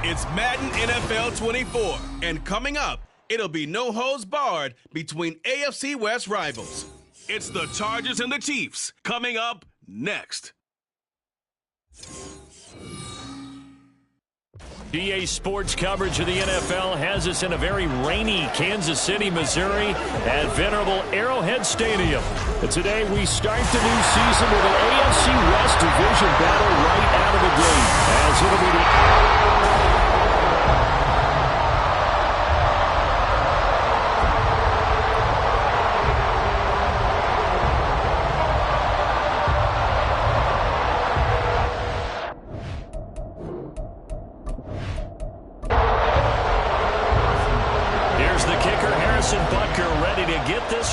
It's Madden NFL 24, and coming up, it'll be no holds barred between AFC West rivals. It's the Chargers and the Chiefs, coming up next. EA Sports coverage of the NFL has us in a very rainy Kansas City, Missouri at venerable Arrowhead Stadium. And today we start the new season with an AFC West division battle right out of the gate, as it'll be the...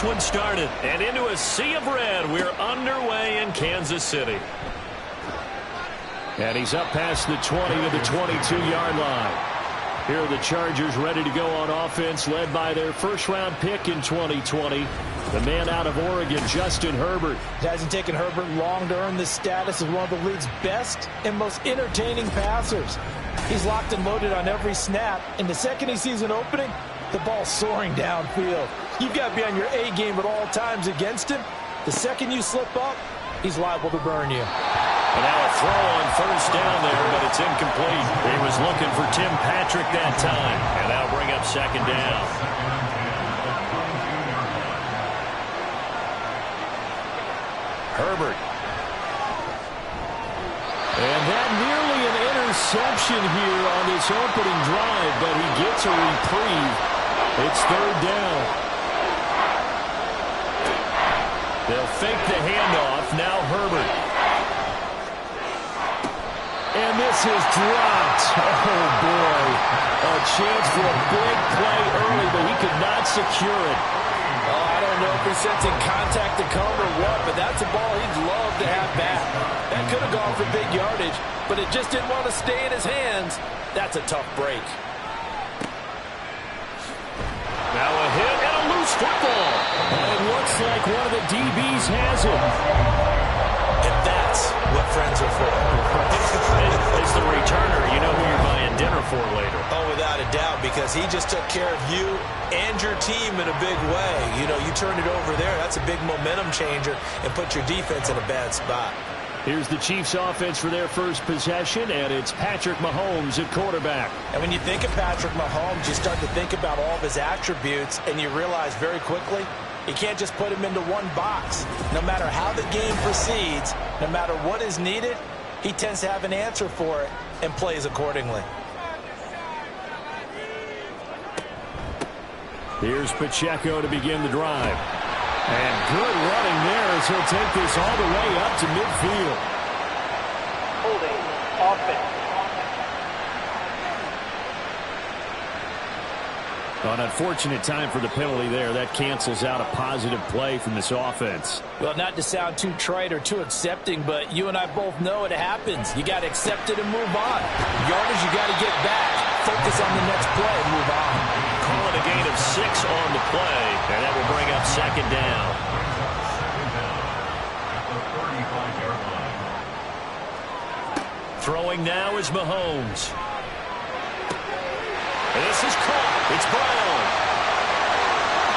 one started, and into a sea of red. We're underway in Kansas City. And he's up past the 20 to the 22-yard line. Here are the Chargers ready to go on offense, led by their first-round pick in 2020, the man out of Oregon, Justin Herbert. It hasn't taken Herbert long to earn this status as one of the league's best and most entertaining passers. He's locked and loaded on every snap, and the second he sees an opening, the ball's soaring downfield. You've got to be on your A game at all times against him. The second you slip up, he's liable to burn you. And now a throw on first down there, but it's incomplete. He was looking for Tim Patrick that time, and that'll bring up second down. Herbert. And that nearly an interception here on this opening drive, but he gets a reprieve. It's third down. They'll fake the handoff. Now Herbert. And this is dropped. Oh, boy. A chance for a big play early, but he could not secure it. Oh, I don't know if he's sensing contact to come or what, but that's a ball he'd love to have back. That could have gone for big yardage, but it just didn't want to stay in his hands. That's a tough break. Now a hit and a loose football. And it looks like one of the DBs has it. And that's what friends are for. As the returner, you know who you're buying dinner for later. Oh, without a doubt, because he just took care of you and your team in a big way. You know, you turned it over there. That's a big momentum changer and put your defense in a bad spot. Here's the Chiefs offense for their first possession, and it's Patrick Mahomes at quarterback. And when you think of Patrick Mahomes, you start to think about all of his attributes, and you realize very quickly, you can't just put him into one box. No matter how the game proceeds, no matter what is needed, he tends to have an answer for it and plays accordingly. Here's Pacheco to begin the drive. And good running there as he'll take this all the way up to midfield. Holding offense. An unfortunate time for the penalty there. That cancels out a positive play from this offense. Well, not to sound too trite or too accepting, but you and I both know it happens. You got to accept it and move on. Yardage, you got to get back. Focus on the next play and move on. Call it a gain of 6 on the play, and that will bring up second down. Throwing now is Mahomes. This is caught. It's Brown.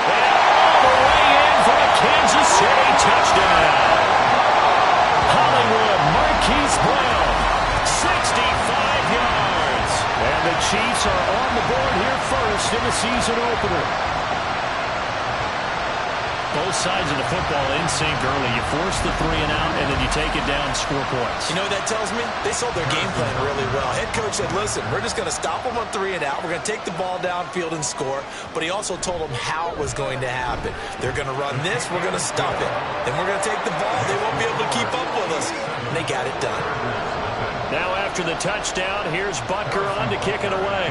And all the way in for a Kansas City touchdown. Hollywood Marquise Brown, 65 yards. And the Chiefs are on the board here first in the season opener. Both sides of the football in sync early. You force the 3 and out, and then you take it down, score points. You know what that tells me? They sold their game plan really well. Head coach said, listen, we're just going to stop them on 3 and out. We're going to take the ball downfield and score. But he also told them how it was going to happen. They're going to run this. We're going to stop it. Then we're going to take the ball. They won't be able to keep up with us. And they got it done. Now after the touchdown, here's Butker on to kick it away.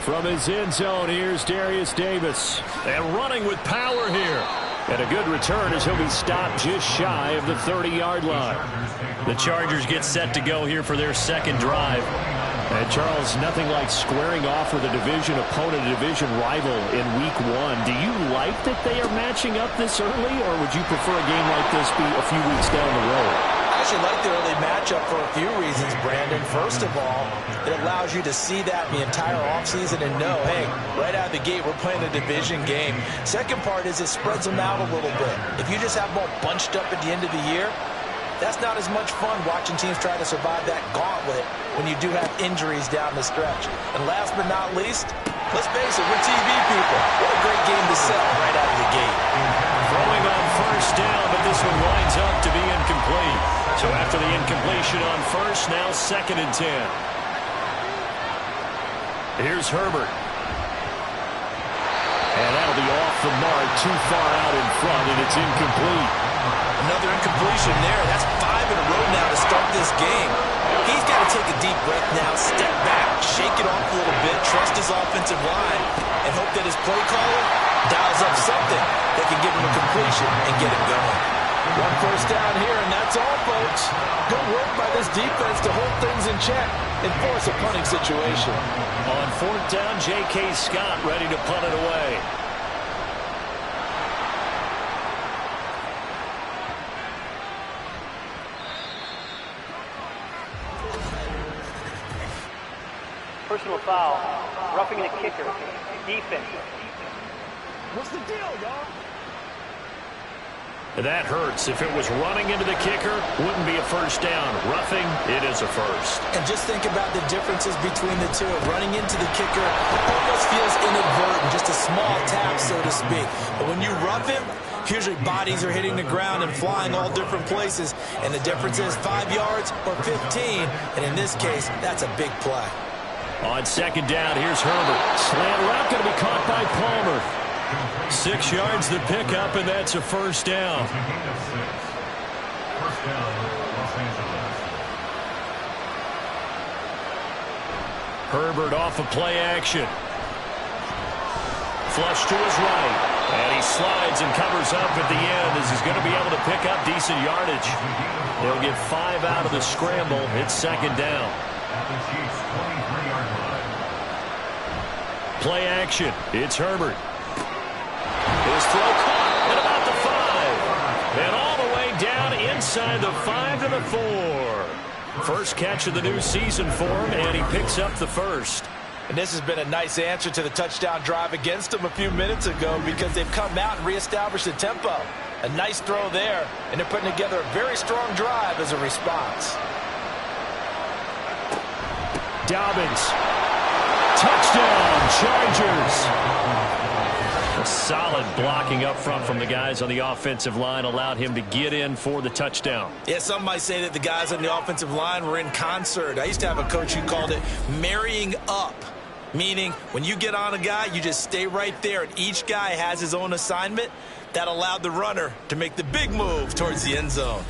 From his end zone, here's Darius Davis. And running with power here. And a good return as he'll be stopped just shy of the 30-yard line. The Chargers get set to go here for their second drive. And Charles, nothing like squaring off with a division opponent, a division rival in week 1. Do you like that they are matching up this early, or would you prefer a game like this be a few weeks down the road? I especially like the early matchup for a few reasons, Brandon. First of all, it allows you to see that the entire offseason and know, hey, right out of the gate, we're playing a division game. Second part is it spreads them out a little bit. If you just have them all bunched up at the end of the year, that's not as much fun watching teams try to survive that gauntlet when you do have injuries down the stretch. And last but not least, let's face it, we're TV people. What a great game to sell right out of the gate. Throwing on first down, but this one winds up to be incomplete. So after the incompletion on first, now 2nd and 10. Here's Herbert. And that'll be off the mark, too far out in front, and it's incomplete. Another incompletion there. That's 5 in a row now to start this game. He's got to take a deep breath now, step back, shake it off a little bit, trust his offensive line, and hope that his play caller dials up something that can give him a completion and get him going. One first down here, and that's all, folks. Good work by this defense to hold things in check and force a punting situation. On 4th down, J.K. Scott ready to punt it away. Personal foul. Roughing the kicker. Defense. What's the deal, y'all? That hurts. If it was running into the kicker, wouldn't be a first down. Roughing, it is a first. And just think about the differences between the two. Running into the kicker almost feels inadvertent, just a small tap, so to speak. But when you rough him, usually bodies are hitting the ground and flying all different places. And the difference is 5 yards or 15. And in this case, that's a big play. On 2nd down, here's Herbert. Slant route going to be caught by Palmer. 6 yards the pickup, and that's a first down. Herbert off of play action. Flush to his right. And he slides and covers up at the end as he's going to be able to pick up decent yardage. They'll get 5 out of the scramble. It's 2nd down. Play action. It's Herbert. His throw caught at about the 5. And all the way down inside the 5 to the 4. First catch of the new season for him, and he picks up the first. And this has been a nice answer to the touchdown drive against them a few minutes ago because they've come out and reestablished the tempo. A nice throw there, and they're putting together a very strong drive as a response. Dobbins. Touchdown, Chargers. A solid blocking up front from the guys on the offensive line allowed him to get in for the touchdown. Yeah, some might say that the guys on the offensive line were in concert. I used to have a coach who called it marrying up, meaning when you get on a guy, you just stay right there, and each guy has his own assignment. That allowed the runner to make the big move towards the end zone.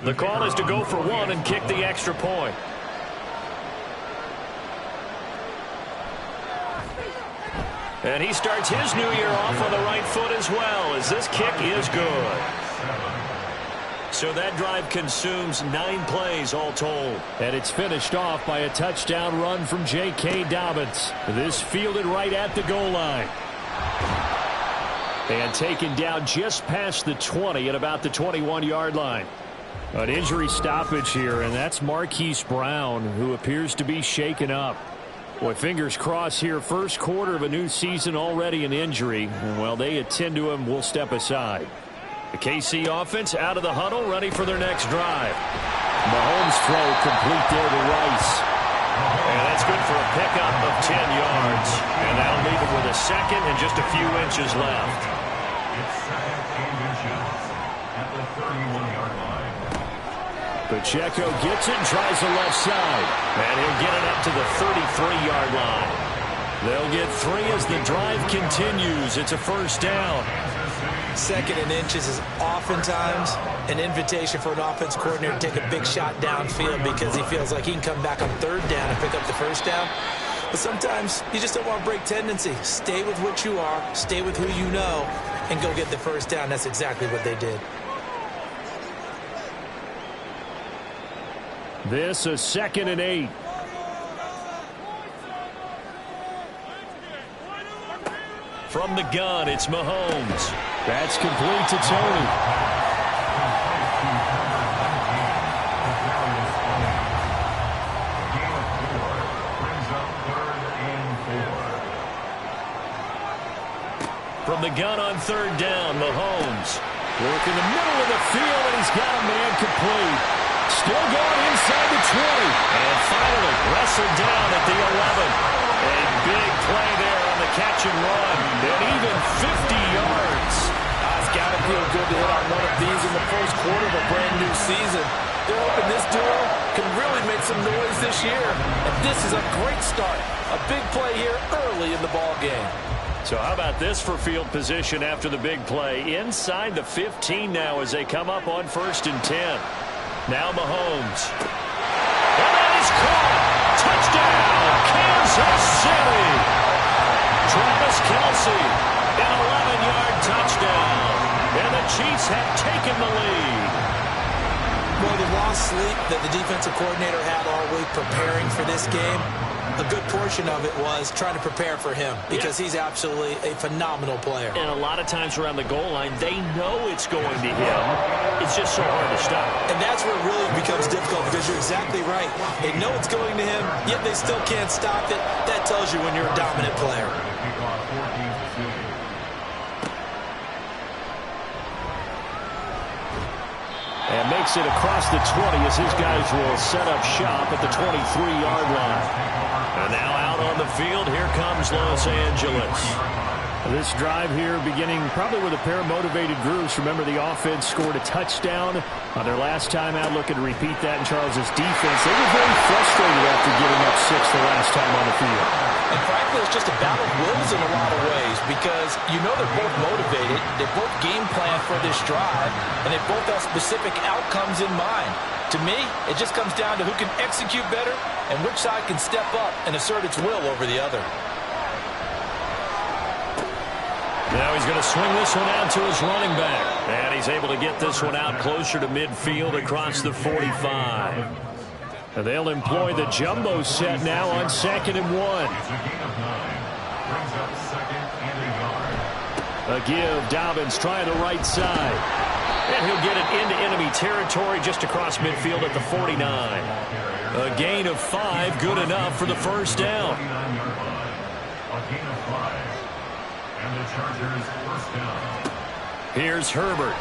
The call is to go for 1 and kick the extra point. And he starts his new year off on the right foot as well, as this kick is good. So that drive consumes 9 plays all told. And it's finished off by a touchdown run from J.K. Dobbins. This fielded right at the goal line. And taken down just past the 20 at about the 21-yard line. An injury stoppage here, and that's Marquise Brown, who appears to be shaken up. Boy, fingers crossed here. First quarter of a new season, already an injury. And while they attend to him, we'll step aside. The KC offense out of the huddle, ready for their next drive. Mahomes' throw complete there to Rice. And that's good for a pickup of 10 yards. And that'll leave him with a second and just a few inches left. Pacheco gets it and tries the left side. And he'll get it up to the 33-yard line. They'll get 3 as the drive continues. It's a first down. 2nd and inches is oftentimes an invitation for an offense coordinator to take a big shot downfield because he feels like he can come back on 3rd down and pick up the first down. But sometimes you just don't want to break tendency. Stay with what you are, stay with who you know, and go get the first down. That's exactly what they did. This a 2nd and 8. From the gun, it's Mahomes. That's complete to Tony. From the gun on third down, Mahomes. Working the middle of the field, and he's got a man complete. Still going inside the 20. And finally wrestled down at the 11. A big play there on the catch and run. And even 50 yards. It's got to feel good to hit on one of these in the first quarter of a brand new season. They're hoping this duo can really make some noise this year. And this is a great start. A big play here early in the ball game. So how about this for field position after the big play? Inside the 15 now as they come up on 1st and 10. Now Mahomes. And that is caught. Touchdown, Kansas City. Travis Kelce, an 11-yard touchdown. And the Chiefs have taken the lead. Well, the lost sleep that the defensive coordinator had all week preparing for this game, a good portion of it was trying to prepare for him because he's absolutely a phenomenal player. And a lot of times around the goal line, they know it's going to him. It's just so hard to stop. And that's where it really becomes difficult because you're exactly right. They know it's going to him, yet they still can't stop it. That tells you when you're a dominant player. And makes it across the 20 as his guys will set up shop at the 23-yard line. And now out on the field, here comes Los Angeles. This drive here beginning probably with a pair of motivated groups. Remember, the offense scored a touchdown on their last time out, looking to repeat that in Charles's defense. They were very frustrated after giving up 6 the last time on the field. And frankly, it's just a battle of wills in a lot of ways because you know they're both motivated, they both game plan for this drive, and they both have specific outcomes in mind. To me, it just comes down to who can execute better and which side can step up and assert its will over the other. Now he's going to swing this one out to his running back. And he's able to get this one out closer to midfield across the 45. And they'll employ the jumbo set now on 2nd and 1. A give, Dobbins trying the right side. And he'll get it into enemy territory just across midfield at the 49. A gain of 5, good enough for the first down. And the Chargers first down. Here's Herbert.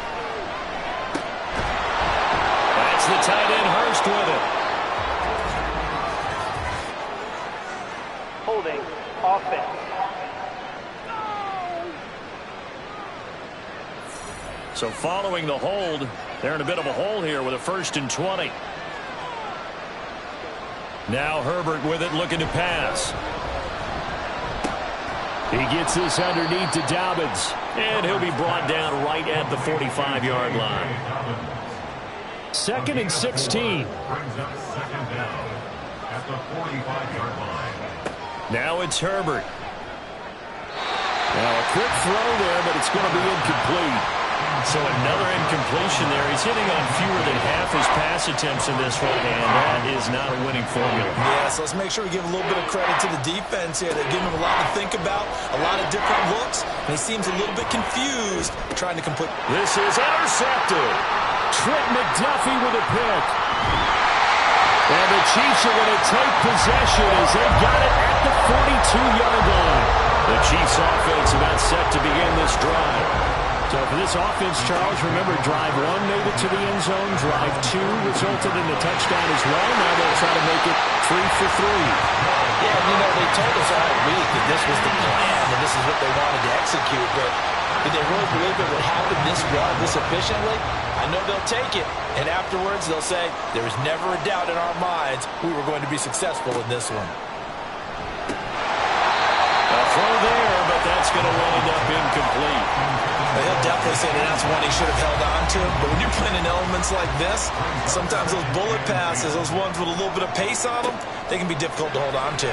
That's the tight end Hurst with it. Holding offense. So following the hold, they're in a bit of a hole here with a 1st and 20. Now Herbert with it, looking to pass. He gets this underneath to Dobbins, and he'll be brought down right at the 45-yard line. 2nd and 16. At the 45-yard line. Now it's Herbert. Now a quick throw there, but it's going to be incomplete. So another incompletion there. He's hitting on fewer than half his pass attempts in this one, and that is not a winning formula. Yeah, so let's make sure we give a little bit of credit to the defense here. They're giving him a lot to think about, a lot of different looks, and he seems a little bit confused trying to complete. This is intercepted. Trent McDuffie with a pick. And the Chiefs are going to take possession as they got it at the 42-yard line. The Chiefs offense about set to begin this drive. So for this offense, Charles, remember, drive 1 made it to the end zone. Drive 2 resulted in a touchdown as well. Now they'll try to make it 3 for 3. Yeah, you know, they told us all week that this was the plan and this is what they wanted to execute, but did they really believe it would happen this well, this efficiently? I know they'll take it, and afterwards they'll say, there was never a doubt in our minds we were going to be successful in this one. A throw there, but that's going to wind up incomplete. But he'll definitely say that that's one he should have held on to. But when you're playing in elements like this, sometimes those bullet passes, those ones with a little bit of pace on them, they can be difficult to hold on to.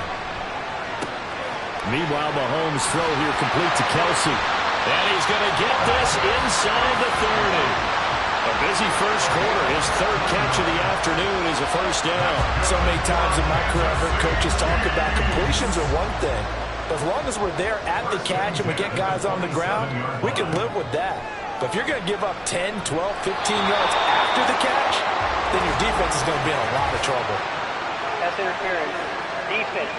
Meanwhile, Mahomes' throw here complete to Kelce. And he's going to get this inside the 30. A busy first quarter. His 3rd catch of the afternoon is a first down. So many times in my career, I've heard coaches talk about completions are one thing. As long as we're there at the catch and we get guys on the ground, we can live with that. But if you're going to give up 10, 12, 15 yards after the catch, then your defense is going to be in a lot of trouble. That's interference. Defense.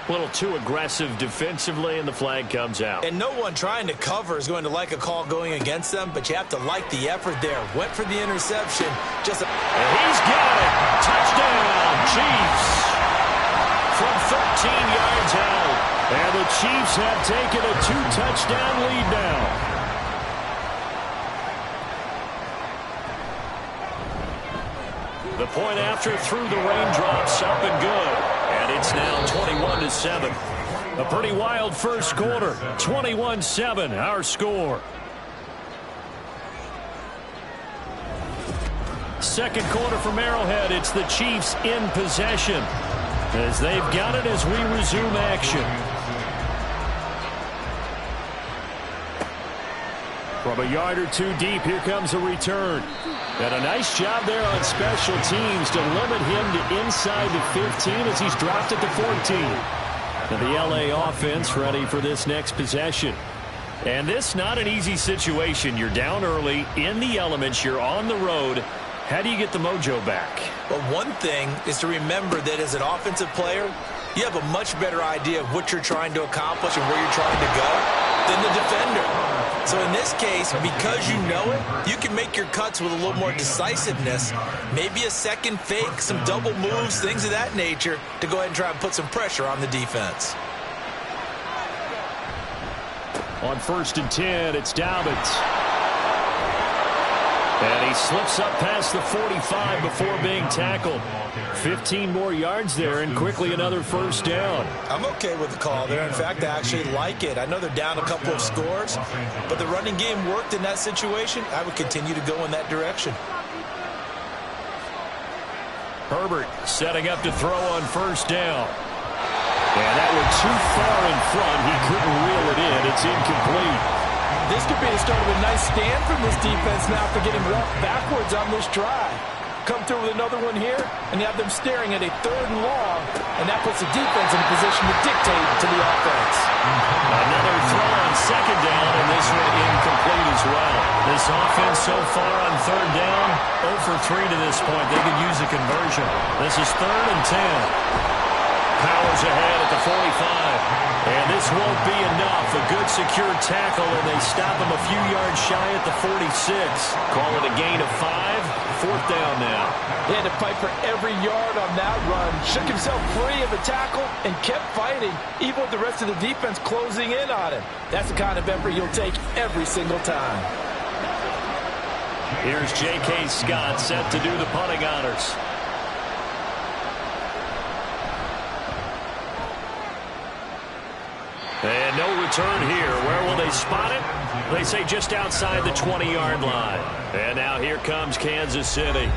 A little too aggressive defensively, and the flag comes out. And no one trying to cover is going to like a call going against them, but you have to like the effort there. Went for the interception. And he's got it. Touchdown, Chiefs. From 13 yards out. And the Chiefs have taken a 2-touchdown lead now. The point after through the raindrops, up and good. And it's now 21-7. A pretty wild first quarter. 21-7, our score. Second quarter from Arrowhead. It's the Chiefs in possession, as they've got it as we resume action. From a yard or two deep, here comes a return. And a nice job there on special teams to limit him to inside the 15 as he's dropped at the 14. And the LA offense ready for this next possession. And this not an easy situation. You're down early, in the elements, you're on the road. How do you get the mojo back? Well, one thing is to remember that as an offensive player, you have a much better idea of what you're trying to accomplish and where you're trying to go than the defender. So in this case, because you know it, you can make your cuts with a little more decisiveness, maybe a second fake, some double moves, things of that nature, to go ahead and try and put some pressure on the defense. On 1st and 10, it's Dobbins. And he slips up past the 45 before being tackled. 15 more yards there, and quickly another first down. I'm okay with the call there. In fact, I actually like it. I know they're down a couple of scores, but the running game worked in that situation. I would continue to go in that direction. Herbert setting up to throw on first down. And that went too far in front. He couldn't reel it in. It's incomplete. This could be the start of a nice stand from this defense now for getting walked backwards on this drive. Come through with another one here, and you have them staring at a 3rd and long, and that puts the defense in a position to dictate to the offense. Another throw on 2nd down, and this one incomplete as well. This offense so far on 3rd down, 0 for 3 to this point. They could use a conversion. This is 3rd and 10. Powers ahead at the 45. And this won't be enough. A good secure tackle, and they stop him a few yards shy at the 46. Call it a gain of 5. 4th down now. He had to fight for every yard on that run. Shook himself free of the tackle and kept fighting, even with the rest of the defense closing in on him. That's the kind of effort he'll take every single time. Here's J.K. Scott set to do the punting honors. And no return here. Where will they spot it? They say just outside the 20-yard line. And now here comes Kansas City.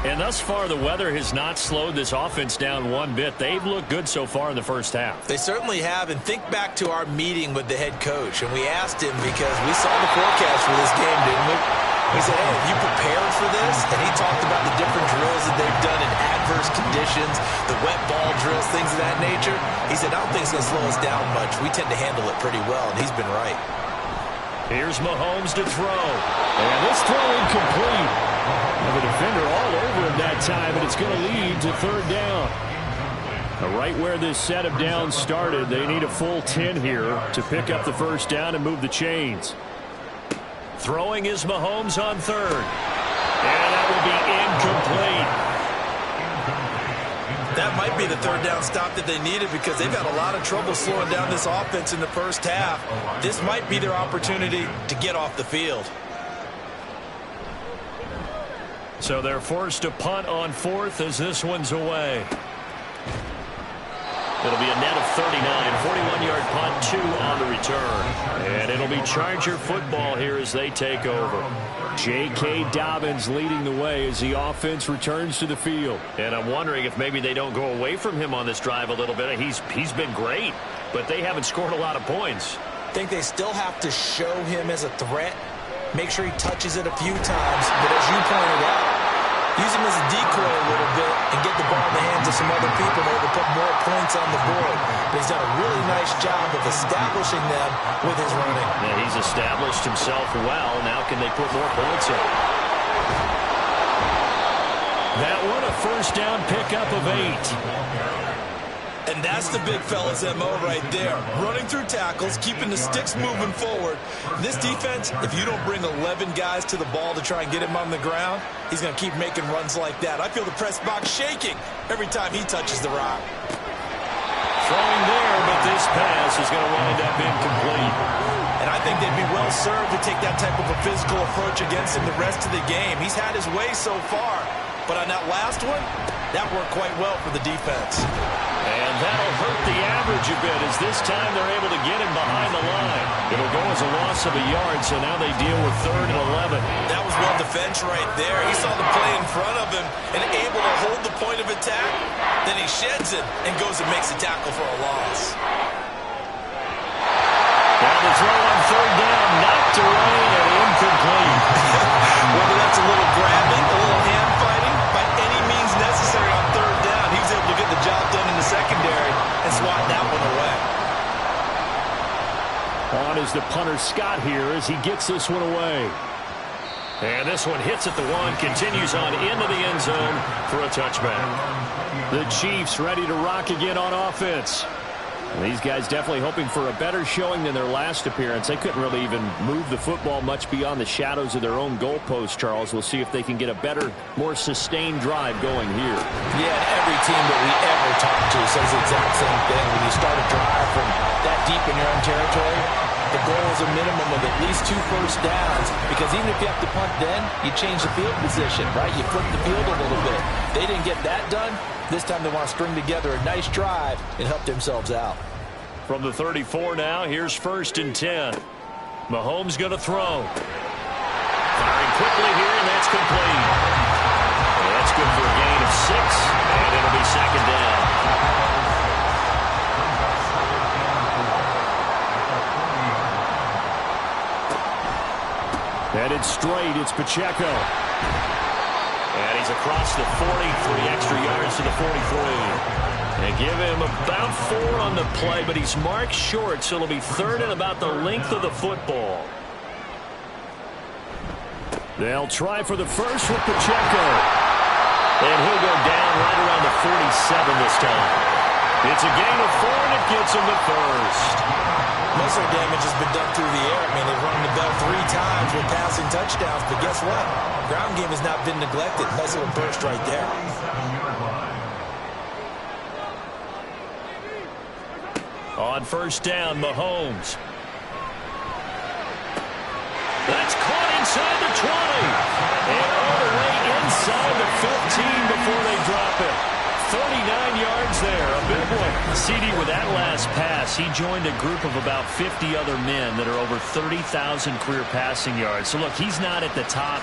And thus far, the weather has not slowed this offense down one bit. They've looked good so far in the first half. They certainly have. And think back to our meeting with the head coach. And we asked him, because we saw the forecast for this game, didn't we? We said, hey, have you prepared for this? And he talked about the different drills that they've done in adverse conditions, the wet ball drills, things of that nature. He said, I don't think it's going to slow us down much. We tend to handle it pretty well, and he's been right. Here's Mahomes to throw. And this throw incomplete. And the defender all over him that time, and it's going to lead to 3rd down. Right where this set of downs started, they need a full 10 here to pick up the first down and move the chains. Throwing is Mahomes on 3rd. And that will be incomplete. That might be the 3rd down stop that they needed, because they've had a lot of trouble slowing down this offense in the first half. This might be their opportunity to get off the field. So they're forced to punt on 4th as this one's away. It'll be a net of 39, 41-yard punt, 2 on the return. And it'll be Charger football here as they take over. J.K. Dobbins leading the way as the offense returns to the field. And I'm wondering if maybe they don't go away from him on this drive a little bit. He's been great, but they haven't scored a lot of points. I think they still have to show him as a threat, make sure he touches it a few times. But as you pointed out, use him as a decoy a little bit and get the ball in the hands of some other people to put more points on the board. But he's done a really nice job of establishing them with his running. Yeah, he's established himself well. Now can they put more points in? That one a first down pickup of 8. And that's the big fella's MO right there. Running through tackles, keeping the sticks moving forward. This defense, if you don't bring 11 guys to the ball to try and get him on the ground, he's going to keep making runs like that. I feel the press box shaking every time he touches the rock. Throwing there, but this pass is going to wind up incomplete. And I think they'd be well served to take that type of a physical approach against him the rest of the game. He's had his way so far, but on that last one, that worked quite well for the defense. And that'll hurt the average a bit as this time they're able to get him behind the line. It'll go as a loss of a yard, so now they deal with 3rd and 11. That was well defense right there. He saw the play in front of him and able to hold the point of attack. Then he sheds it and goes and makes a tackle for a loss. Now the throw on 3rd down, knocked away and incomplete. Whether that's a little grabbing, a little hand fighting, by any means necessary on 3rd down, he was able to get the job done in the secondary and swat that one away. On is the punter Scott here as he gets this one away. And this one hits at the 1, continues on into the end zone for a touchback. The Chiefs ready to rock again on offense. These guys definitely hoping for a better showing than their last appearance. They couldn't really even move the football much beyond the shadows of their own goalpost, Charles. We'll see if they can get a better, more sustained drive going here. Yeah, and every team that we ever talk to says the exact same thing. When you start a drive from that deep in your own territory, the goal is a minimum of at least 2 first downs, because even if you have to punt then, you change the field position, right? You flip the field a little bit. They didn't get that done. This time they want to string together a nice drive and help themselves out. From the 34 now, here's 1st and 10. Mahomes going to throw. Firing quickly here, and that's complete. And that's good for a gain of 6, and it'll be 2nd down. Headed straight, it's Pacheco. And he's across the 40, 3 extra yards to the 43. They give him about 4 on the play, but he's marked short, so it'll be 3rd and about the length of the football. They'll try for the first with Pacheco. And he'll go down right around the 47 this time. It's a gain of 4, and it gets him the first. Most of the damage has been done through the air. I mean, they've rung the bell 3 times with passing touchdowns, but guess what? Ground game has not been neglected. Nice little burst right there. On 1st down, Mahomes. That's caught inside the 20. And all the way inside the 15 before they drop it. 39 yards there, a big one. CD, with that last pass, he joined a group of about 50 other men that are over 30,000 career passing yards. So, look, he's not at the top,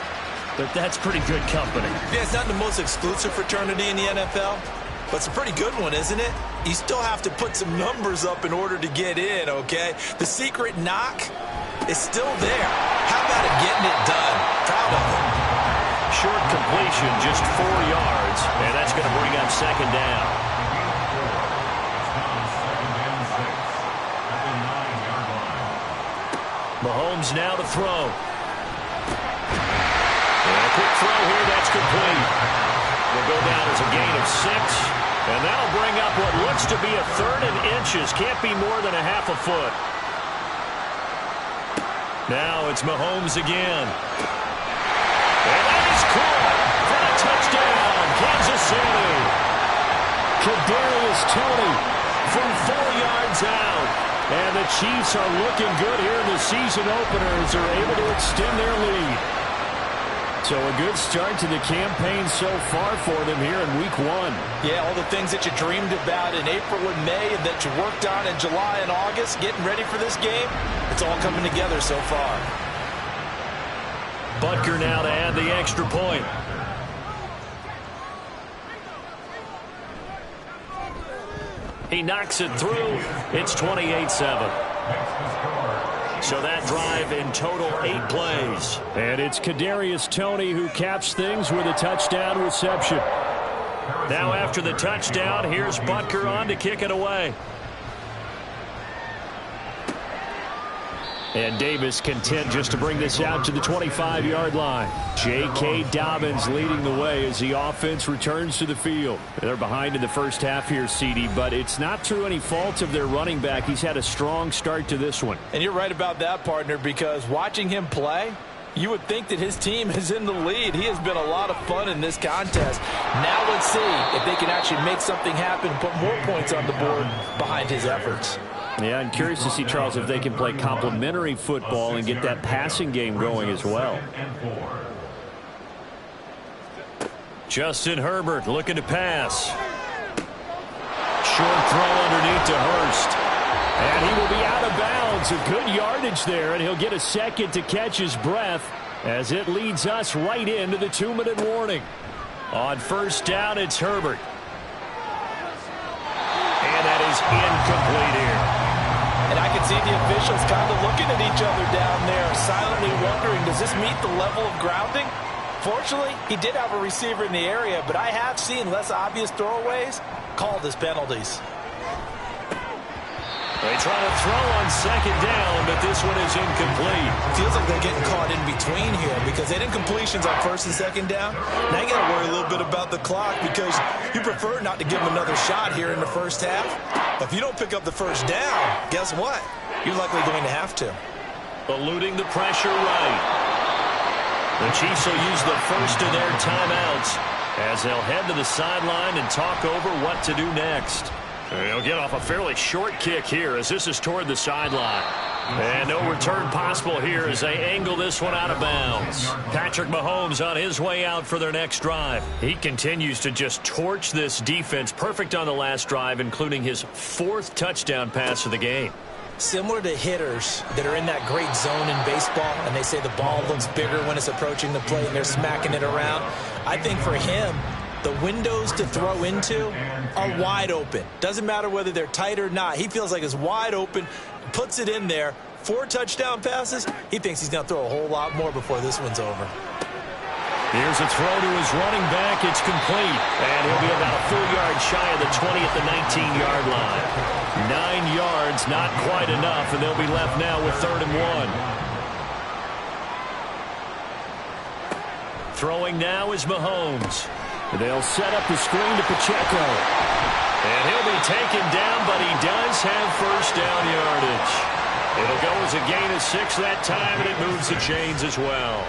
but that's pretty good company. Yeah, it's not the most exclusive fraternity in the NFL, but it's a pretty good one, isn't it? You still have to put some numbers up in order to get in, okay? The secret knock is still there. How about it getting it done? Proud of him. Short completion, just 4 yards, and that's going to bring up 2nd down. Mahomes now to throw. And a quick throw here, that's complete. Will go down as a gain of 6, and that'll bring up what looks to be a 3rd and inches. Can't be more than a half a foot. Now it's Mahomes again. And that is caught for a touchdown, Kansas City. Kadarius Toney from 4 yards out. And the Chiefs are looking good here in the season opener as they're able to extend their lead. So a good start to the campaign so far for them here in Week 1. Yeah, all the things that you dreamed about in April and May and that you worked on in July and August, getting ready for this game, it's all coming together so far. Butker now to add the extra point. He knocks it through. It's 28-7. So that drive in total 8 plays. And it's Kadarius Toney who caps things with a touchdown reception. Now after the touchdown, here's Butker on to kick it away. And Davis content just to bring this out to the 25-yard line. J.K. Dobbins leading the way as the offense returns to the field. They're behind in the first half here, CD, but it's not through any fault of their running back. He's had a strong start to this one. And you're right about that, partner, because watching him play, you would think that his team is in the lead. He has been a lot of fun in this contest. Now let's see if they can actually make something happen and put more points on the board behind his efforts. Yeah, I'm curious to see, Charles, if they can play complementary football and get that passing game going as well. Justin Herbert looking to pass. Short throw underneath to Hurst. And he will be out of bounds. A good yardage there, and he'll get a second to catch his breath as it leads us right into the 2-minute warning. On first down, it's Herbert. And that is incomplete here. And I can see the officials kind of looking at each other down there, silently wondering, does this meet the level of grounding? Fortunately, he did have a receiver in the area, but I have seen less obvious throwaways called as penalties. They try to throw on second down, but this one is incomplete. Feels like they're getting caught in between here because they didn't completions on first and second down. Now you got to worry a little bit about the clock because you prefer not to give them another shot here in the first half. But if you don't pick up the first down, guess what? You're likely going to have to. Eluding the pressure right. The Chiefs will use the first of their timeouts as they'll head to the sideline and talk over what to do next. They'll get off a fairly short kick here as this is toward the sideline. And no return possible here as they angle this one out of bounds. Patrick Mahomes on his way out for their next drive. He continues to just torch this defense. Perfect on the last drive, including his 4th touchdown pass of the game. Similar to hitters that are in that great zone in baseball, and they say the ball looks bigger when it's approaching the plate and they're smacking it around. I think for him, the windows to throw into are wide open. Doesn't matter whether they're tight or not. He feels like it's wide open, puts it in there. 4 touchdown passes. He thinks he's going to throw a whole lot more before this one's over. Here's a throw to his running back. It's complete. And he'll be about a full yard shy of the 20 at the 19-yard line. 9 yards, not quite enough, and they'll be left now with 3rd and 1. Throwing now is Mahomes. They'll set up the screen to Pacheco. And he'll be taken down, but he does have first down yardage. It'll go as a gain of 6 that time, and it moves the chains as well.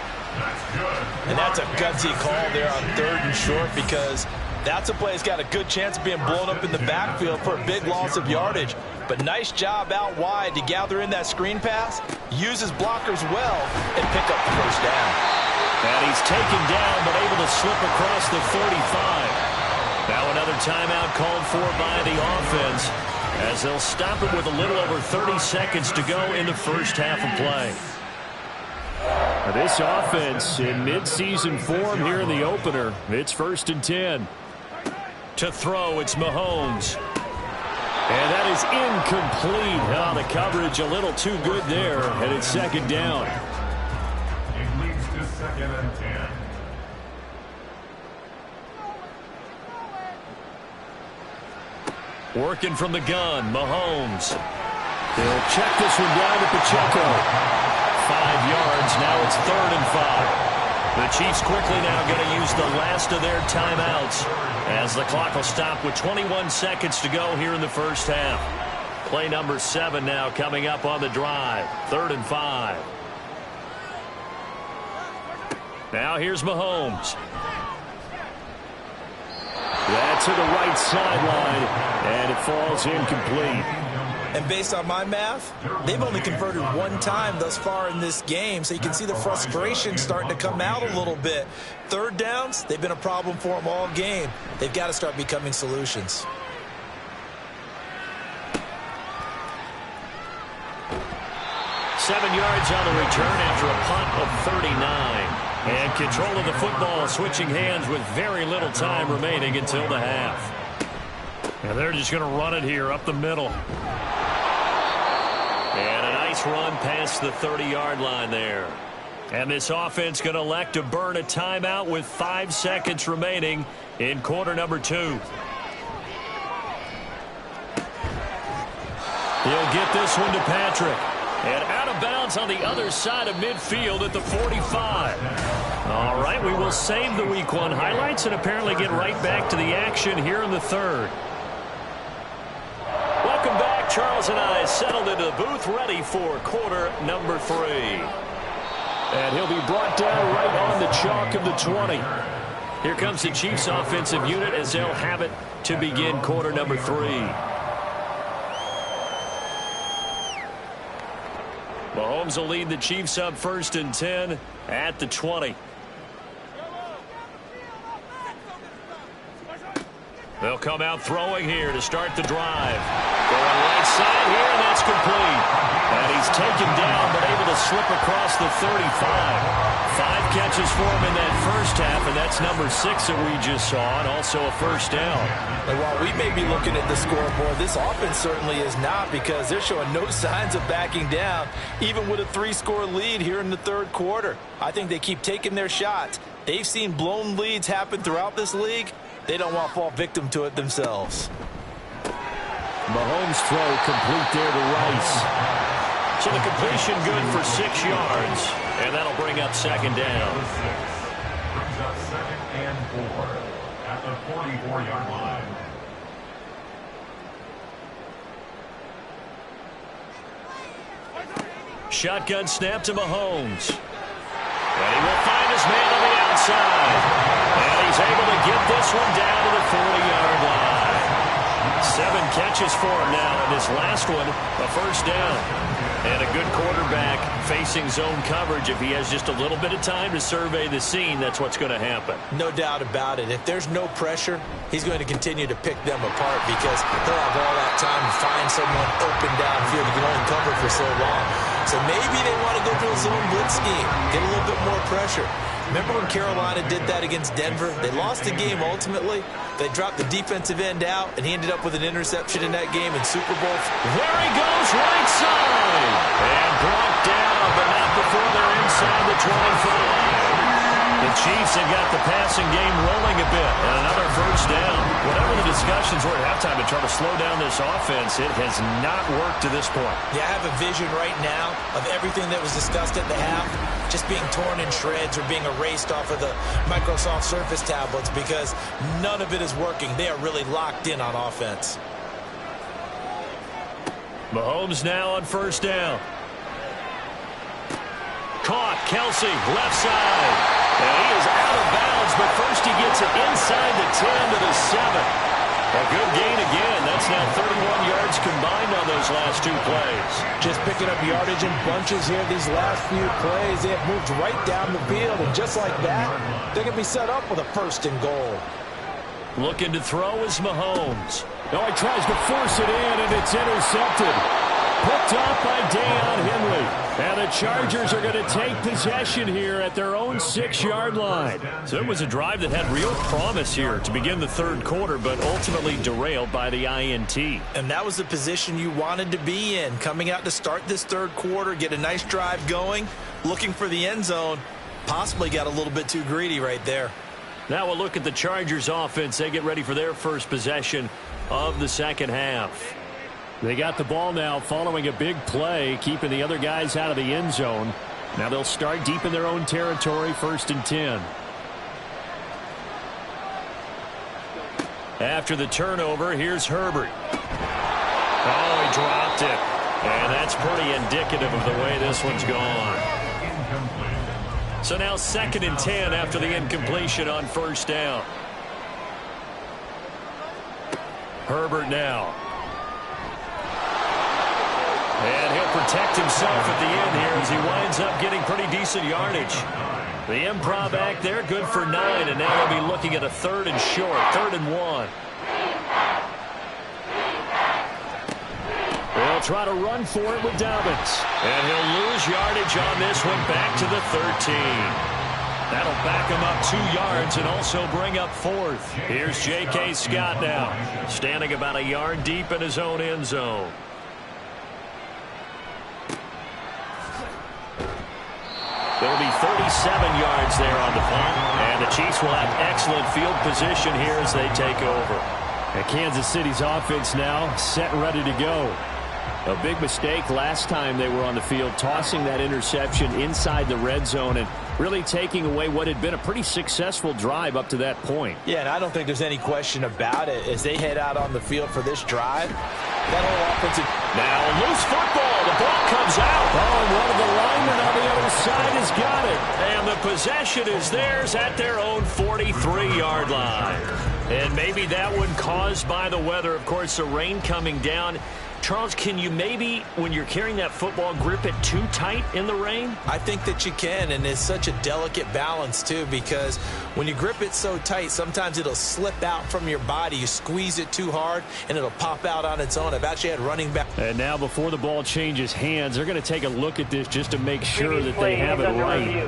And that's a gutsy call there on 3rd and short because that's a play that's got a good chance of being blown up in the backfield for a big loss of yardage. But nice job out wide to gather in that screen pass, use his blockers well, and pick up the first down. And he's taken down, but able to slip across the 35. Now another timeout called for by the offense as they'll stop it with a little over 30 seconds to go in the first half of play. Now this offense in midseason form here in the opener. It's 1st and 10. To throw, it's Mahomes. And that is incomplete. Oh, the coverage a little too good there, and it's 2nd down. 2nd and 10. Working from the gun, Mahomes. They'll check this one down to Pacheco. 5 yards, now it's 3rd and 5. The Chiefs quickly now going to use the last of their timeouts as the clock will stop with 21 seconds to go here in the first half. Play number 7 now coming up on the drive. 3rd and 5. Now here's Mahomes. That's to the right sideline, and it falls incomplete. And based on my math, they've only converted 1 time thus far in this game, so you can see the frustration starting to come out a little bit. 3rd downs, they've been a problem for them all game. They've got to start becoming solutions. Seven yards on the return after a punt of 39. And control of the football switching hands with very little time remaining until the half. And they're just going to run it here up the middle. And a nice run past the 30-yard line there. And this offense going to elect to burn a timeout with 5 seconds remaining in quarter number 2. He'll get this one to Patrick. And out of bounds on the other side of midfield at the 45. All right, we will save the Week 1 highlights and apparently get right back to the action here in the third. Welcome back. Charles and I settled into the booth ready for quarter number 3. And he'll be brought down right on the chalk of the 20. Here comes the Chiefs offensive unit as they'll have it to begin quarter number 3. Mahomes will lead the Chiefs up 1st and 10 at the 20. They'll come out throwing here to start the drive. Going right side here, and that's complete. And he's taken down, but able to slip across the 35. 5 catches for him in that first half, and that's number 6 that we just saw, and also a first down. And while we may be looking at the scoreboard, this offense certainly is not, because they're showing no signs of backing down, even with a 3-score lead here in the third quarter. I think they keep taking their shots. They've seen blown leads happen throughout this league. They don't want to fall victim to it themselves. Mahomes' throw complete there to Rice. So the completion good for 6 yards, and that'll bring up second down. Brings up 2nd and 4 at the 44-yard line. Shotgun snap to Mahomes. And he will find his man on the outside. And he's able to get this one down to the 40-yard line. 7 catches for him now, and this last one, a first down. And a good quarterback facing zone coverage. If he has just a little bit of time to survey the scene, that's what's going to happen. No doubt about it. If there's no pressure, he's going to continue to pick them apart, because he'll have all that time to find someone open downfield. He can only cover for so long. So maybe they want to go to a zone blitz scheme, get a little bit more pressure. Remember when Carolina did that against Denver? They lost the game ultimately. They dropped the defensive end out, and he ended up with an interception in that game in Super Bowl. There he goes, right side. And brought down, but not before they're inside the 25. The Chiefs have got the passing game rolling a bit, and another first down. Whatever the discussions were at halftime to try to slow down this offense, it has not worked to this point. Yeah, I have a vision right now of everything that was discussed at the half just being torn in shreds or being erased off of the Microsoft Surface tablets, because none of it is working. They are really locked in on offense. Mahomes now on first down. Caught, Kelsey, left side. And he is out of bounds, but first he gets it inside the 10 to the 7. A good gain again. That's now 31 yards combined on those last 2 plays. Just picking up yardage in bunches here these last few plays. They have moved right down the field, and just like that, they can be set up with a 1st and goal. Looking to throw is Mahomes. No, he tries to force it in, and it's intercepted. Picked off by Deion Henley. And the Chargers are going to take possession here at their own 6-yard line. So it was a drive that had real promise here to begin the third quarter, but ultimately derailed by the INT. And that was the position you wanted to be in, coming out to start this third quarter, get a nice drive going, looking for the end zone. Possibly got a little bit too greedy right there. Now we'll look at the Chargers offense. They get ready for their first possession of the second half. They got the ball now following a big play, keeping the other guys out of the end zone. Now they'll start deep in their own territory, 1st and 10. After the turnover, here's Herbert. Oh, he dropped it. And that's pretty indicative of the way this one's gone. So now 2nd and 10 after the incompletion on first down. Herbert now. And he'll protect himself at the end here as he winds up getting pretty decent yardage. The improv act there, good for 9, and now they'll be looking at a 3rd and short, 3rd and 1. They'll try to run for it with Dobbins. And he'll lose yardage on this one, back to the 13. That'll back him up 2 yards and also bring up 4th. Here's J.K. Scott now, standing about a yard deep in his own end zone. It'll be 37 yards there on the punt, and the Chiefs will have excellent field position here as they take over. And Kansas City's offense now set and ready to go. A big mistake last time they were on the field, tossing that interception inside the red zone and really taking away what had been a pretty successful drive up to that point. Yeah, and I don't think there's any question about it. As they head out on the field for this drive, that whole offensive... Now a loose football. The ball comes out. Oh, and one of the linemen on the other side has got it. And the possession is theirs at their own 43-yard line. And maybe that one caused by the weather. Of course, the rain coming down. Charles, can you maybe, when you're carrying that football, grip it too tight in the rain? I think that you can, and it's such a delicate balance, too, because when you grip it so tight, sometimes it'll slip out from your body. You squeeze it too hard, and it'll pop out on its own. I've actually had running back. And now before the ball changes hands, they're going to take a look at this just to make sure that they have it right.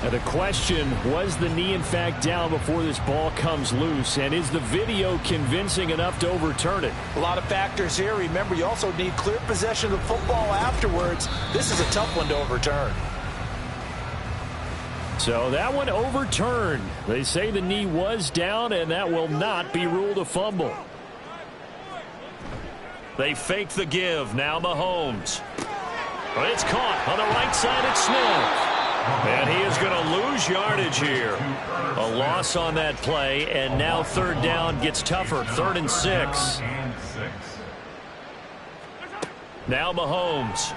Now the question, was the knee in fact down before this ball comes loose? And is the video convincing enough to overturn it? A lot of factors here. Remember, you also need clear possession of the football afterwards. This is a tough one to overturn. So that one overturned. They say the knee was down, and that will not be ruled a fumble. They fake the give. Now Mahomes. It's caught on the right side. It's Smith. And he is going to lose yardage here. A loss on that play, and now third down gets tougher. 3rd and 6. Now Mahomes.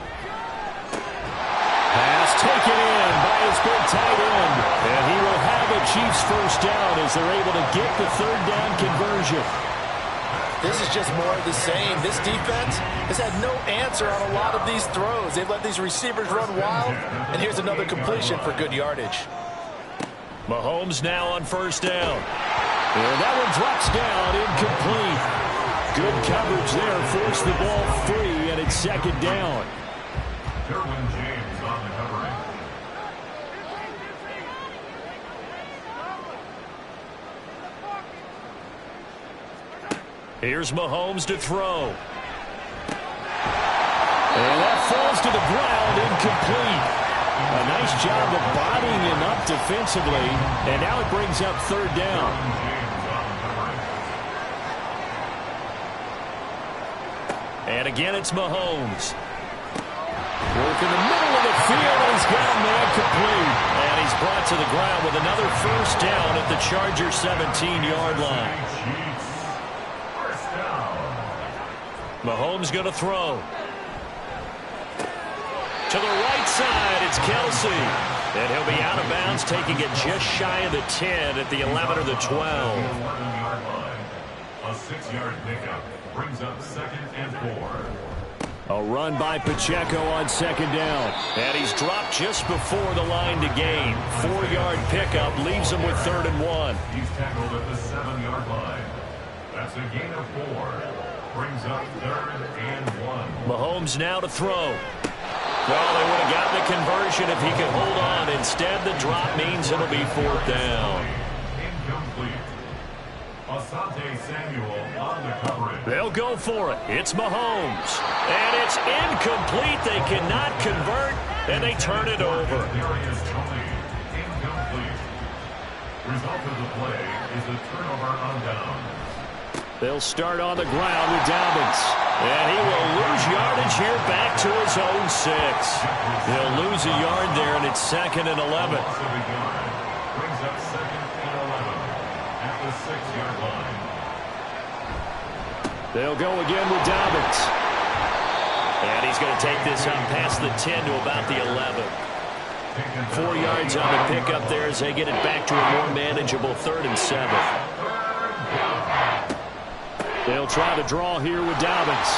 Pass taken in by his big tight end. And he will have a Chiefs first down as they're able to get the third down conversion. This is just more of the same. This defense has had no answer on a lot of these throws. They've let these receivers run wild, and here's another completion for good yardage. Mahomes now on first down. And that one drops down, incomplete. Good coverage there, forced the ball free, and it's 2nd down. Derwin James on the covering. Here's Mahomes to throw. And that falls to the ground, incomplete. A nice job of bodying him up defensively. And now it brings up 3rd down. And again, it's Mahomes. Work in the middle of the field, and he's got a man complete. And he's brought to the ground with another first down at the Chargers' 17-yard line. Mahomes going to throw. To the right side, it's Kelsey. And he'll be out of bounds, taking it just shy of the 10 at the 11 or the 12. A 6-yard pickup brings up 2nd and 4. A run by Pacheco on 2nd down. And he's dropped just before the line to gain. 4-yard pickup leaves him with 3rd and 1. He's tackled at the 7-yard line. That's a gain of 4. Brings up 3rd and 1. Mahomes now to throw. Well, they would have gotten the conversion if he could hold on. Instead, the drop means it'll be 4th down. Incomplete. Asante Samuel on the coverage. They'll go for it. It's Mahomes. And it's incomplete. They cannot convert, and they turn it over. Darius Tony. Incomplete. Result of the play is a turnover on down. They'll start on the ground with Dobbins. And he will lose yardage here back to his own 6. He'll lose a yard there, and it's 2nd and 11. Brings up 2nd and 11 at the 6-yard line. They'll go again with Dobbins. And he's going to take this up past the 10 to about the 11. 4 yards on the pickup there as they get it back to a more manageable 3rd and 7. They'll try to draw here with Dobbins.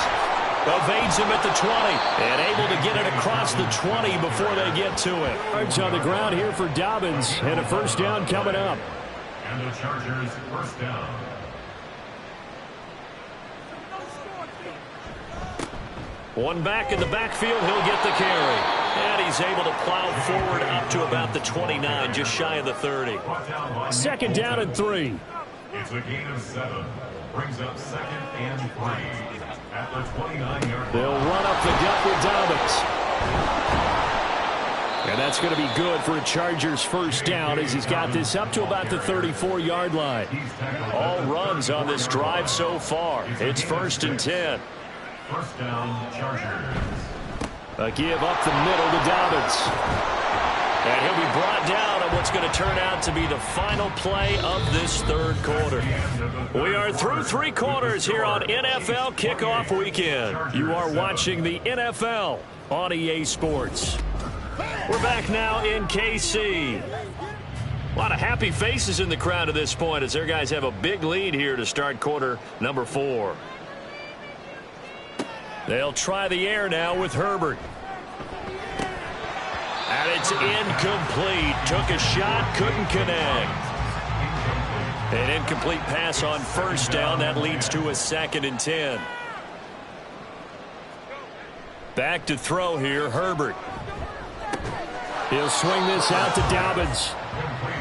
Evades him at the 20 and able to get it across the 20 before they get to it. Yards on the ground here for Dobbins, and a first down coming up. And the Chargers first down. One back in the backfield, he'll get the carry. And he's able to plow forward up to about the 29, just shy of the 30. 2nd down and 3. It's a gain of 7. Brings up 2nd and 3 at the 29-yard line. They'll run up the gut with Dobbins. And that's going to be good for a Chargers first down as he's got this up to about the 34-yard line. All runs on this drive so far. It's 1st and 10. First down, Chargers. A give up the middle to Dobbins. And he'll be brought down on what's going to turn out to be the final play of this third quarter. We are through 3 quarters here on NFL Kickoff Weekend. You are watching the NFL on EA Sports. We're back now in KC. A lot of happy faces in the crowd at this point as their guys have a big lead here to start quarter number 4. They'll try the air now with Herbert. And it's incomplete. Took a shot, couldn't connect. An incomplete pass on first down. That leads to a 2nd and 10. Back to throw here, Herbert. He'll swing this out to Dobbins.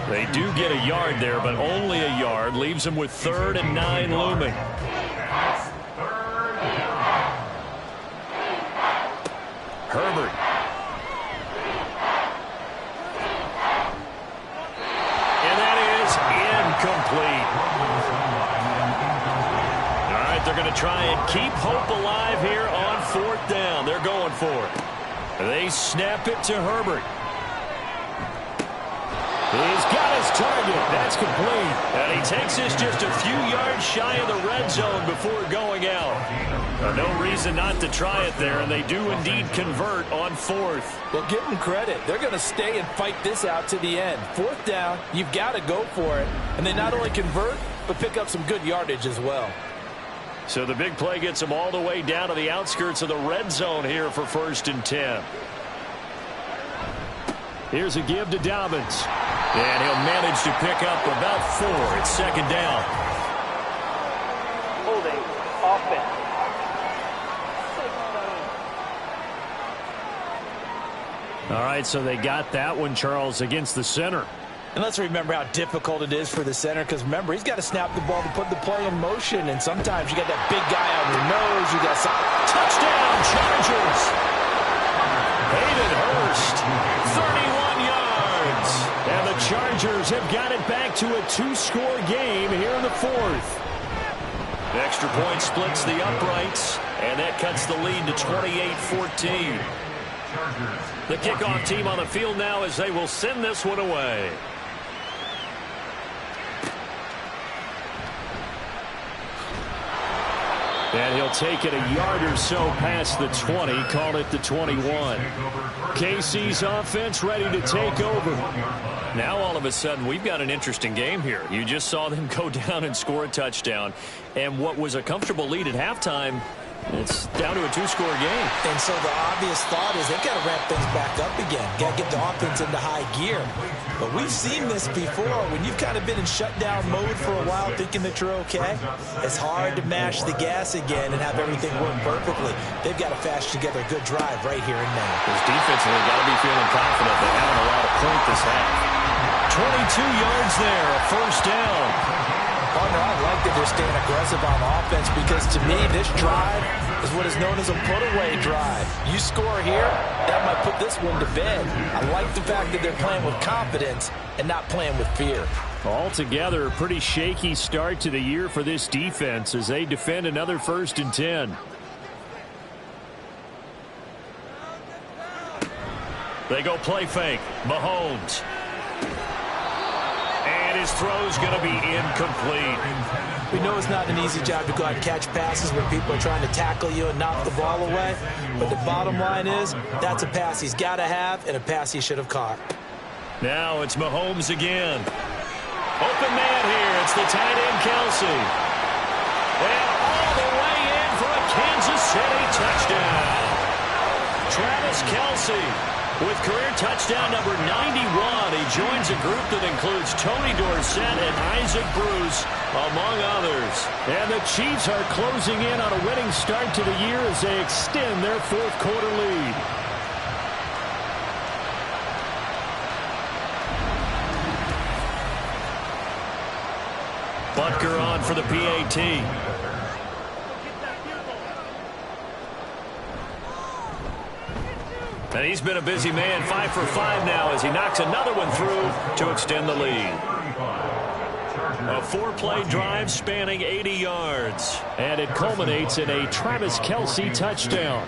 They do get a yard there, but only a yard. Leaves them with 3rd and 9 looming. Herbert. And that is incomplete. All right, they're going to try and keep hope alive here on 4th down. They're going for it. They snap it to Herbert. He's got his target. That's complete. And he takes this just a few yards shy of the red zone before going out. No reason not to try it there, and they do indeed convert on 4th. Well, give them credit. They're going to stay and fight this out to the end. 4th down, you've got to go for it. And they not only convert, but pick up some good yardage as well. So the big play gets them all the way down to the outskirts of the red zone here for 1st and 10. Here's a give to Dobbins. And he'll manage to pick up about 4. It's 2nd down. Holding offense. All right, so they got that one, Charles, against the center. And let's remember how difficult it is for the center, because remember, he's got to snap the ball to put the play in motion, and sometimes you got that big guy on your nose. You got some touchdown, Chargers. Hayden Hurst, 31 yards. And the Chargers have got it back to a 2-score game here in the 4th. The extra point splits the uprights, and that cuts the lead to 28-14. The kickoff team on the field now as they will send this one away. And he'll take it a yard or so past the 20, call it the 21. KC's offense ready to take over. Now all of a sudden we've got an interesting game here. You just saw them go down and score a touchdown. And what was a comfortable lead at halftime, it's down to a 2-score game. And so the obvious thought is they've got to ramp things back up again. Got to get the offense into high gear. But we've seen this before. When you've kind of been in shutdown mode for a while thinking that you're okay, it's hard to mash the gas again and have everything work perfectly. They've got to fast together a good drive right here and now. Because defensively, got to be feeling confident they haven't allowed a point this half. 22 yards there, a 1st down. Partner, I like that they're staying aggressive on offense because to me, this drive is what is known as a put-away drive. You score here, that might put this one to bed. I like the fact that they're playing with confidence and not playing with fear. Altogether, a pretty shaky start to the year for this defense as they defend another 1st and 10. They go play fake. Mahomes. And his throw's going to be incomplete. We know it's not an easy job to go out and catch passes when people are trying to tackle you and knock the ball away. But the bottom line is, that's a pass he's got to have and a pass he should have caught. Now it's Mahomes again. Open man here. It's the tight end, Kelsey. And all the way in for a Kansas City touchdown. Travis Kelsey with career touchdown number 91. He joins a group that includes Tony Dorsett and Isaac Bruce, among others. And the Chiefs are closing in on a winning start to the year as they extend their 4th quarter lead. Butker on for the PAT. And he's been a busy man, 5 for 5 now as he knocks another one through to extend the lead. A 4-play drive spanning 80 yards. And it culminates in a Travis Kelce touchdown.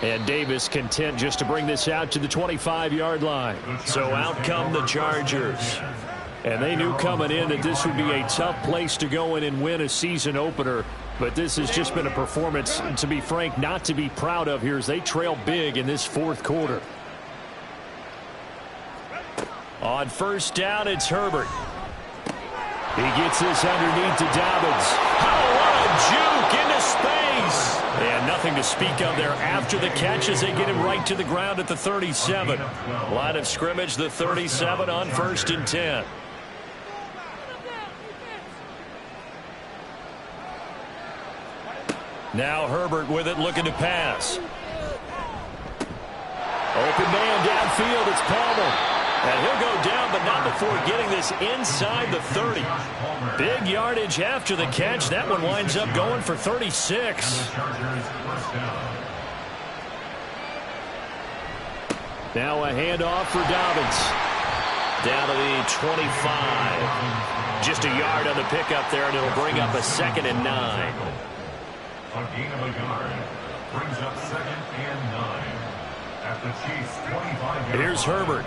And Davis content just to bring this out to the 25-yard line. So out come the Chargers. And they knew coming in that this would be a tough place to go in and win a season opener. But this has just been a performance, to be frank, not to be proud of here as they trail big in this fourth quarter. On first down, it's Herbert. He gets this underneath to Dobbins. Oh, what a juke into space. And nothing to speak of there after the catch as they get him right to the ground at the 37. Line of scrimmage, the 37 on 1st and 10. Now Herbert with it, looking to pass. Open man downfield, it's Palmer. And he'll go down, but not before getting this inside the 30. Big yardage after the catch. That one winds up going for 36. Now a handoff for Dobbins. Down to the 25. Just a yard on the pickup there, and it'll bring up a 2nd and 9. A gain of a yard brings up 2nd and 9 at the Chiefs' 25. Here's Herbert.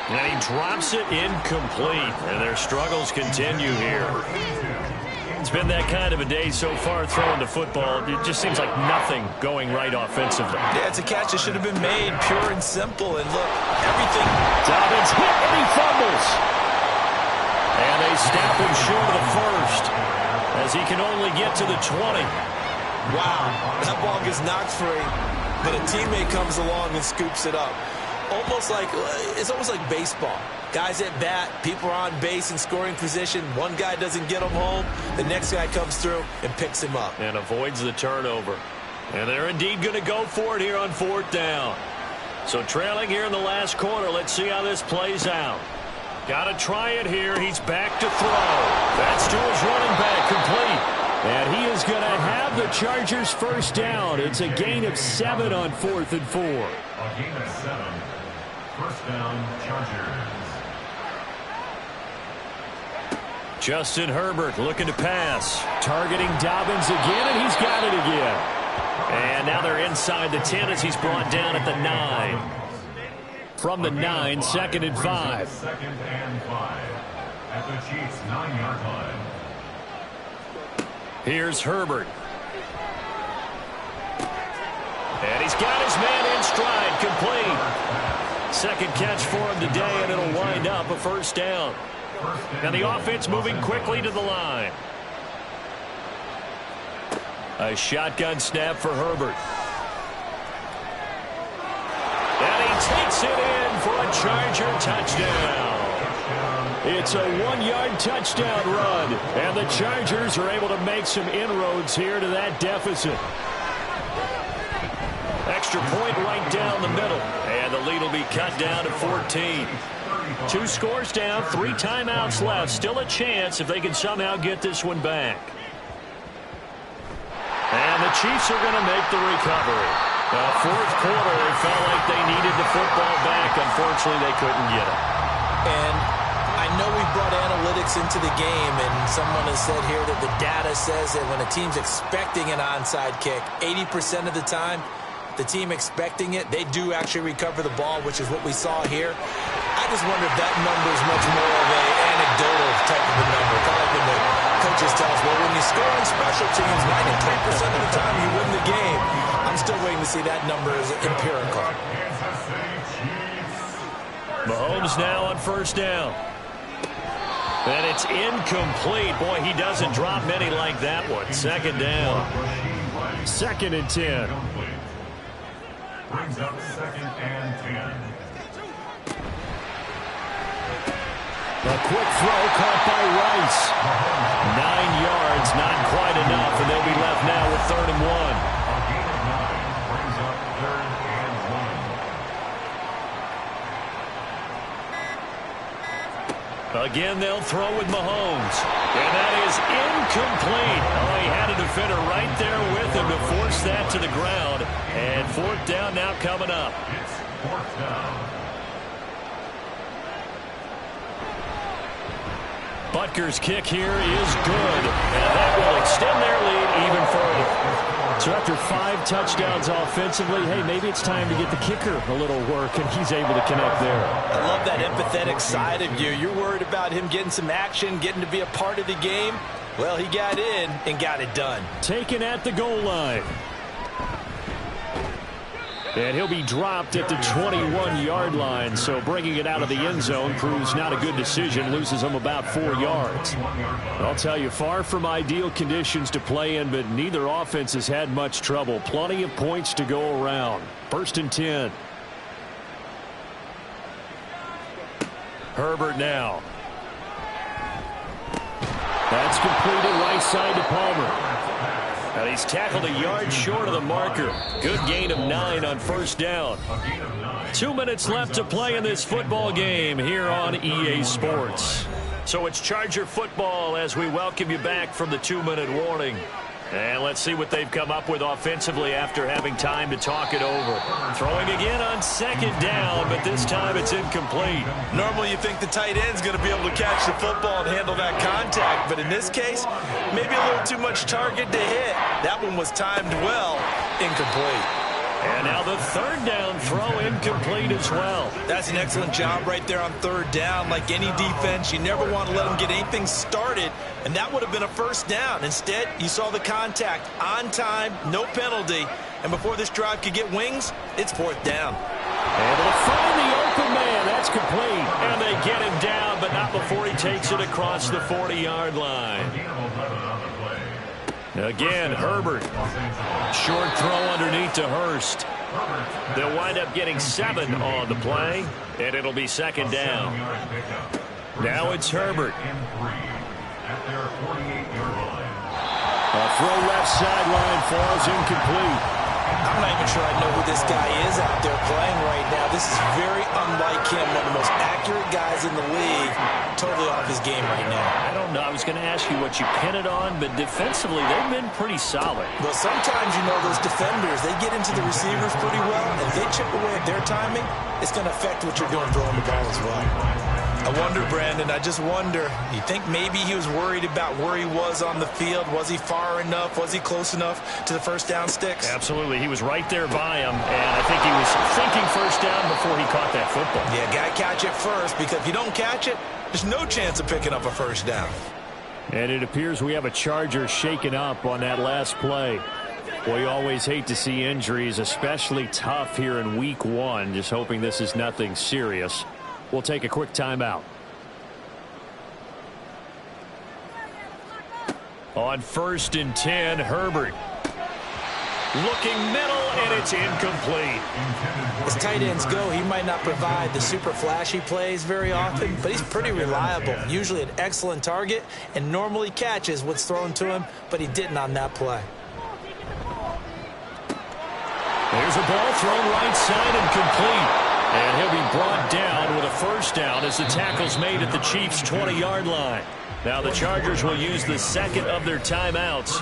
And he drops it incomplete. And their struggles continue here. It's been that kind of a day so far throwing the football. It just seems like nothing going right offensively. Yeah, it's a catch that should have been made, pure and simple. And look, everything. Dobbins hit and he fumbles. And they snap him short of the first as he can only get to the 20. Wow, that ball gets knocked free, but a teammate comes along and scoops it up. It's almost like baseball. Guys at bat, people are on base in scoring position. One guy doesn't get him home. The next guy comes through and picks him up. And avoids the turnover. And they're indeed going to go for it here on 4th down. So trailing here in the last quarter, let's see how this plays out. Got to try it here. He's back to throw. That's to his running back, complete. And he is going to have the Chargers first down. It's a gain of 7 on 4th and 4. A gain of 7. First down, Chargers. Justin Herbert looking to pass. Targeting Dobbins again, and he's got it again. And now they're inside the 10 as he's brought down at the 9. From the 9, 2nd and 5. 2nd and 5 at the Chiefs' 9-yard line. Here's Herbert. And he's got his man in stride, complete. Second catch for him today, and it'll wind up a first down. And the offense moving quickly to the line. A shotgun snap for Herbert. And he takes it in for a Charger touchdown. It's a 1-yard touchdown run, and the Chargers are able to make some inroads here to that deficit. Extra point right down the middle, and the lead will be cut down to 14. 2 scores down, 3 timeouts left. Still a chance if they can somehow get this one back. And the Chiefs are going to make the recovery. Fourth quarter, they felt like they needed the football back. Unfortunately, they couldn't get it. And I know we brought analytics into the game, and someone has said here that the data says that when a team's expecting an onside kick, 80% of the time, the team expecting it, they do actually recover the ball, which is what we saw here. I just wonder if that number is much more of an anecdotal type of a number. Kind of like when the coaches tell us, well, when you score on special teams, 93% of the time you win the game. I'm still waiting to see that number as empirical. Mahomes now on first down. And it's incomplete. Boy, he doesn't drop many like that one. Second down. 2nd and 10. Brings up 2nd and 10. A quick throw caught by Rice. 9 yards, not quite enough, and they'll be left now with 3rd and 1. A gain of 9 brings up 3rd and 1. Again, they'll throw with Mahomes. And that is incomplete. Oh, he had a defender right there with him to force that to the ground. And fourth down now coming up. It's fourth down. Butker's kick here is good. And that will extend their lead even further. So after 5 touchdowns offensively, hey, maybe it's time to get the kicker a little work, and he's able to connect there. I love that empathetic side of you. You're worried about him getting some action, getting to be a part of the game. Well, he got in and got it done. Taken at the goal line. And he'll be dropped at the 21-yard line, so bringing it out of the end zone proves not a good decision, loses him about 4 yards. I'll tell you, far from ideal conditions to play in, but neither offense has had much trouble. Plenty of points to go around. 1st and 10. Herbert now. That's completed right side to Palmer. And he's tackled a yard short of the marker. Good gain of 9 on 1st down. 2 minutes left to play in this football game here on EA Sports. So it's Charger football as we welcome you back from the 2-minute warning. And let's see what they've come up with offensively after having time to talk it over. Throwing again on 2nd down, but this time it's incomplete. Normally you think the tight end's going to be able to catch the football and handle that contact, but in this case, maybe a little too much target to hit. That one was timed well, incomplete. And now the 3rd down throw incomplete as well. That's an excellent job right there on 3rd down. Like any defense, you never want to let them get anything started, and that would have been a 1st down. Instead, you saw the contact on time, no penalty, and before this drive could get wings, it's 4th down. Able to find the open man. That's complete. And they get him down, but not before he takes it across the 40-yard line. Again, Herbert. Short throw underneath to Hurst. They'll wind up getting 7 on the play, and it'll be 2nd down. Now it's Herbert. A throw left sideline falls incomplete. I'm not even sure I know who this guy is out there playing right now. This is very unlike him, one of the most accurate guys in the league. Totally off his game right now. I don't know. I was going to ask you what you pin it on, but defensively, they've been pretty solid. Well, sometimes, you know, those defenders, they get into the receivers pretty well, and if they chip away at their timing, it's going to affect what you're doing throwing the ball as well. I wonder, Brandon, I just wonder, you think maybe he was worried about where he was on the field? Was he far enough? Was he close enough to the 1st down sticks? Absolutely. He was right there by him, and I think he was thinking 1st down before he caught that football. Yeah, got to catch it first, because if you don't catch it, there's no chance of picking up a 1st down. And it appears we have a Charger shaken up on that last play. Well, you always hate to see injuries, especially tough here in week 1. Just hoping this is nothing serious. We'll take a quick timeout. On 1st and 10, Herbert. Looking middle, and it's incomplete. As tight ends go, he might not provide the super flashy plays very often, but he's pretty reliable. Usually an excellent target, and normally catches what's thrown to him, but he didn't on that play. There's a ball thrown right side and complete. And he'll be brought down with a 1st down as the tackle's made at the Chiefs' 20-yard line. Now the Chargers will use the 2nd of their timeouts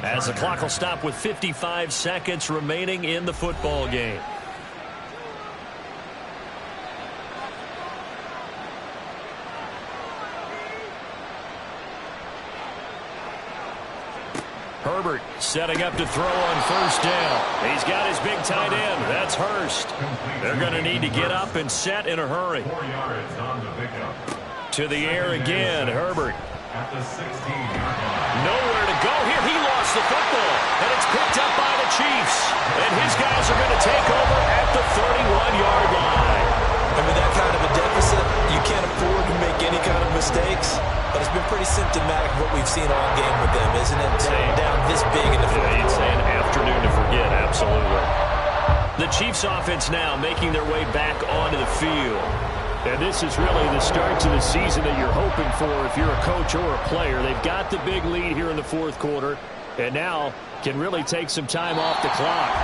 as the clock will stop with 55 seconds remaining in the football game. Herbert setting up to throw on 1st down. He's got his big tight end. That's Hurst. They're going to need to get up and set in a hurry. 4 yards on the pickup. To the air again, Herbert. At the 16-yard line. Nowhere to go here. He lost the football, and it's picked up by the Chiefs. And his guys are going to take over at the 31-yard line. And with that kind of a deficit, you can't afford to make any kind of mistakes. But it's been pretty symptomatic of what we've seen all game with them, isn't it? Down this big in the 4th quarter. You'd say an afternoon to forget, absolutely. The Chiefs offense now making their way back onto the field. And this is really the start to the season that you're hoping for if you're a coach or a player. They've got the big lead here in the 4th quarter, and now can really take some time off the clock.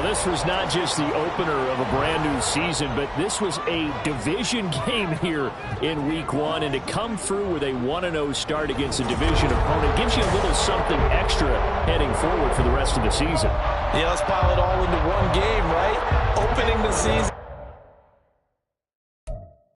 this was not just the opener of a brand-new season, but this was a division game here in Week 1. And to come through with a 1-0 start against a division opponent gives you a little something extra heading forward for the rest of the season. Yeah, let's pile it all into